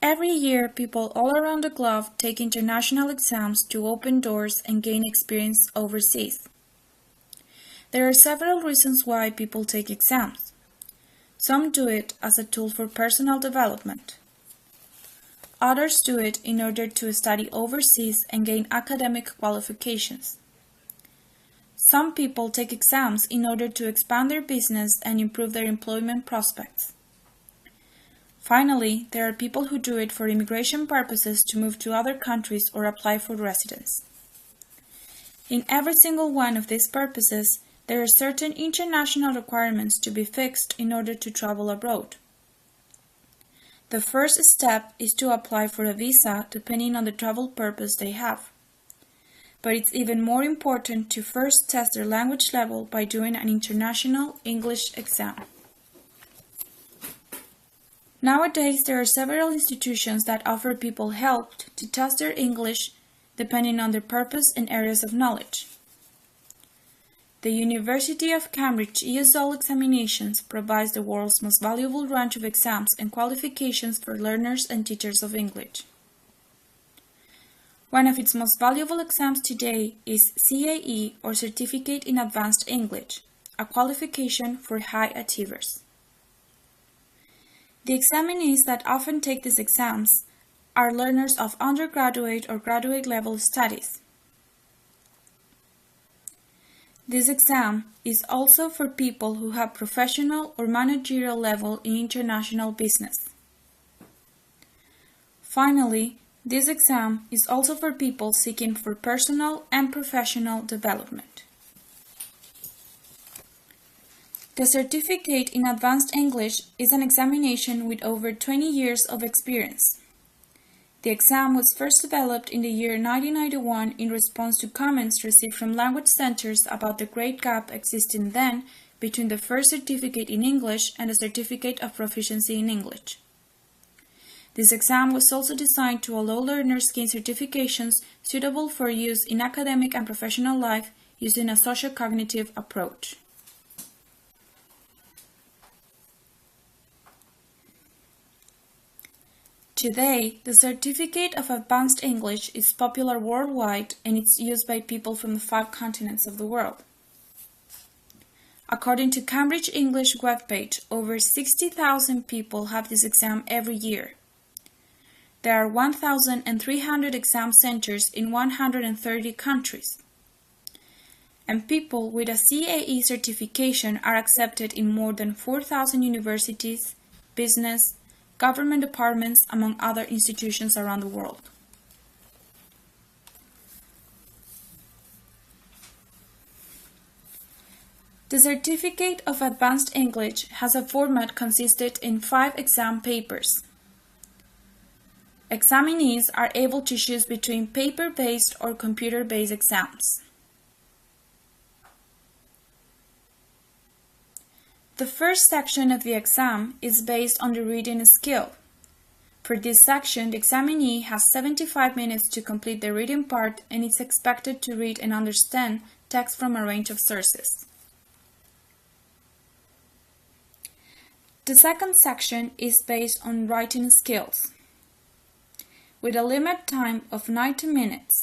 Every year, people all around the globe take international exams to open doors and gain experience overseas. There are several reasons why people take exams. Some do it as a tool for personal development. Others do it in order to study overseas and gain academic qualifications. Some people take exams in order to expand their business and improve their employment prospects. Finally, there are people who do it for immigration purposes to move to other countries or apply for residence. In every single one of these purposes, there are certain international requirements to be fixed in order to travel abroad. The first step is to apply for a visa depending on the travel purpose they have. But it's even more important to first test their language level by doing an international English exam. Nowadays, there are several institutions that offer people help to test their English depending on their purpose and areas of knowledge. The University of Cambridge ESOL examinations provides the world's most valuable range of exams and qualifications for learners and teachers of English. One of its most valuable exams today is CAE, or Certificate in Advanced English, a qualification for high achievers. The examinees that often take these exams are learners of undergraduate or graduate level studies. This exam is also for people who have professional or managerial level in international business. Finally, this exam is also for people seeking for personal and professional development. The Certificate in Advanced English is an examination with over 20 years of experience. The exam was first developed in the year 1991 in response to comments received from language centers about the great gap existing then between the first certificate in English and the Certificate of Proficiency in English. This exam was also designed to allow learners gain certifications suitable for use in academic and professional life using a socio-cognitive approach. Today, the Certificate of Advanced English is popular worldwide and it's used by people from the 5 continents of the world. According to Cambridge English webpage, over 60,000 people have this exam every year. There are 1,300 exam centers in 130 countries. And people with a CAE certification are accepted in more than 4,000 universities, business, government departments, among other institutions around the world. The Certificate of Advanced English has a format consisted in 5 exam papers. Examinees are able to choose between paper-based or computer-based exams. The first section of the exam is based on the reading skill. For this section, the examinee has 75 minutes to complete the reading part and is expected to read and understand text from a range of sources. The second section is based on writing skills, with a limit time of 90 minutes.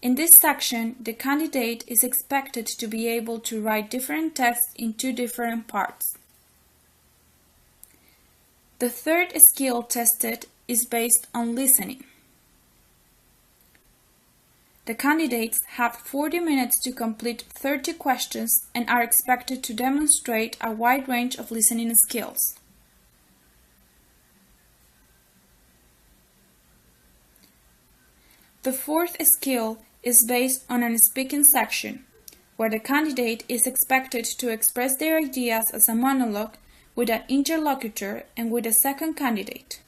In this section, the candidate is expected to be able to write different texts in 2 different parts. The third skill tested is based on listening. The candidates have 40 minutes to complete 30 questions and are expected to demonstrate a wide range of listening skills. The fourth skill is based on a speaking section, where the candidate is expected to express their ideas as a monologue with an interlocutor and with a second candidate.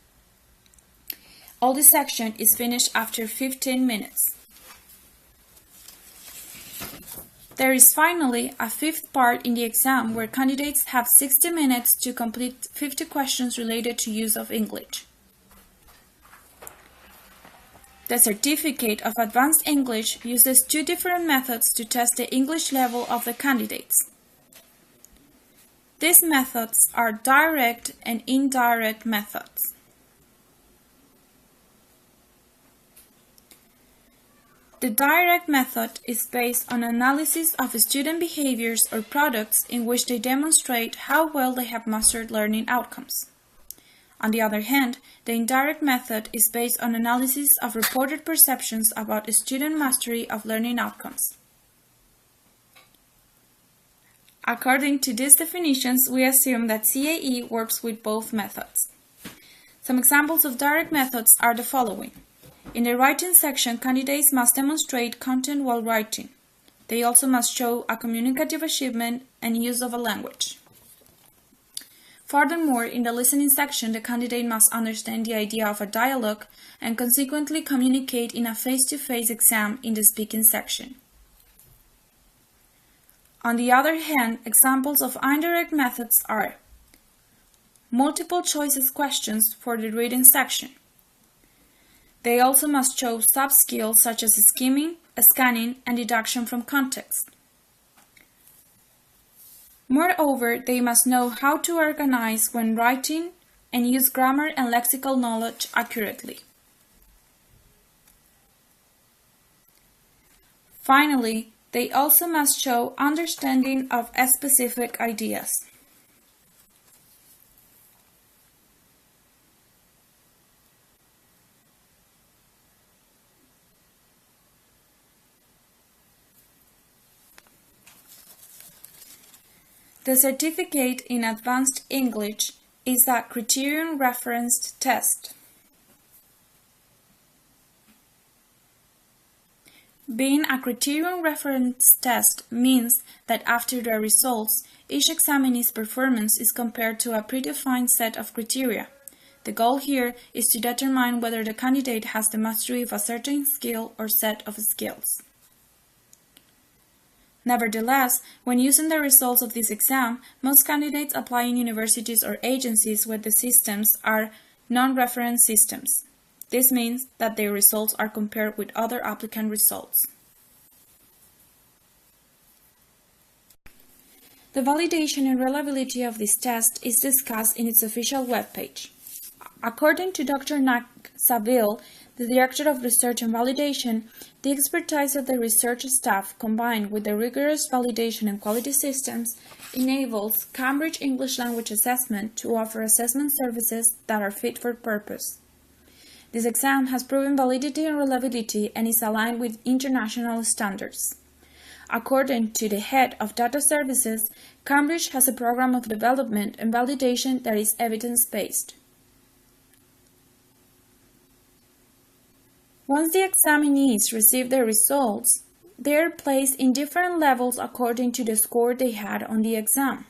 All the section is finished after 15 minutes. There is finally a 5th part in the exam where candidates have 60 minutes to complete 50 questions related to use of English. The Certificate of Advanced English uses 2 different methods to test the English level of the candidates. These methods are direct and indirect methods. The direct method is based on analysis of student behaviors or products in which they demonstrate how well they have mastered learning outcomes. On the other hand, the indirect method is based on analysis of reported perceptions about student mastery of learning outcomes. According to these definitions, we assume that CAE works with both methods. Some examples of direct methods are the following. In the writing section, candidates must demonstrate content while writing. They also must show a communicative achievement and use of a language. Furthermore, in the listening section, the candidate must understand the idea of a dialogue and consequently communicate in a face-to-face exam in the speaking section. On the other hand, examples of indirect methods are multiple choices questions for the reading section. They also must show soft skills such as skimming, scanning, and deduction from context. Moreover, they must know how to organize when writing and use grammar and lexical knowledge accurately. Finally, they also must show understanding of specific ideas. The certificate in advanced English is a criterion-referenced test. Being a criterion-referenced test means that after the results, each examinee's performance is compared to a predefined set of criteria. The goal here is to determine whether the candidate has the mastery of a certain skill or set of skills. Nevertheless, when using the results of this exam, most candidates apply in universities or agencies where the systems are non-reference systems. This means that their results are compared with other applicant results. The validation and reliability of this test is discussed in its official webpage. According to Dr. Nak Saville, the Director of Research and Validation, the expertise of the research staff combined with the rigorous validation and quality systems enables Cambridge English Language Assessment to offer assessment services that are fit for purpose. This exam has proven validity and reliability and is aligned with international standards. According to the head of data services, Cambridge has a program of development and validation that is evidence-based. Once the examinees receive their results, they are placed in different levels according to the score they had on the exam.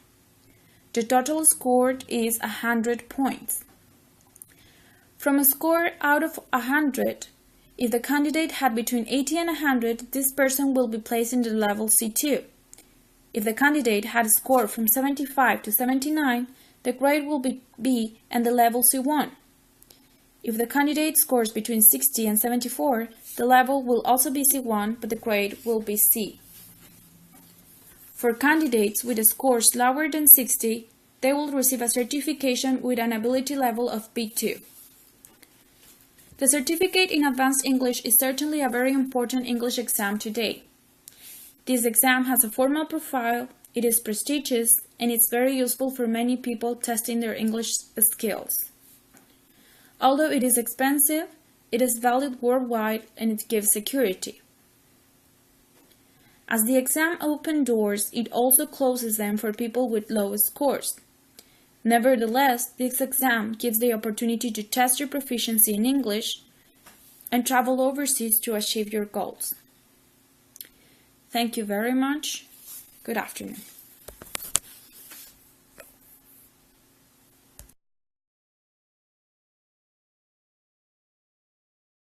The total score is 100 points. From a score out of 100, if the candidate had between 80 and 100, this person will be placed in the level C2. If the candidate had a score from 75 to 79, the grade will be B and the level C1. If the candidate scores between 60 and 74, the level will also be C1, but the grade will be C. For candidates with scores lower than 60, they will receive a certification with an ability level of B2. The certificate in advanced English is certainly a very important English exam today. This exam has a formal profile, it is prestigious, and it's very useful for many people testing their English skills. Although it is expensive, it is valid worldwide and it gives security. As the exam opens doors, it also closes them for people with low scores. Nevertheless, this exam gives the opportunity to test your proficiency in English and travel overseas to achieve your goals. Thank you very much. Good afternoon.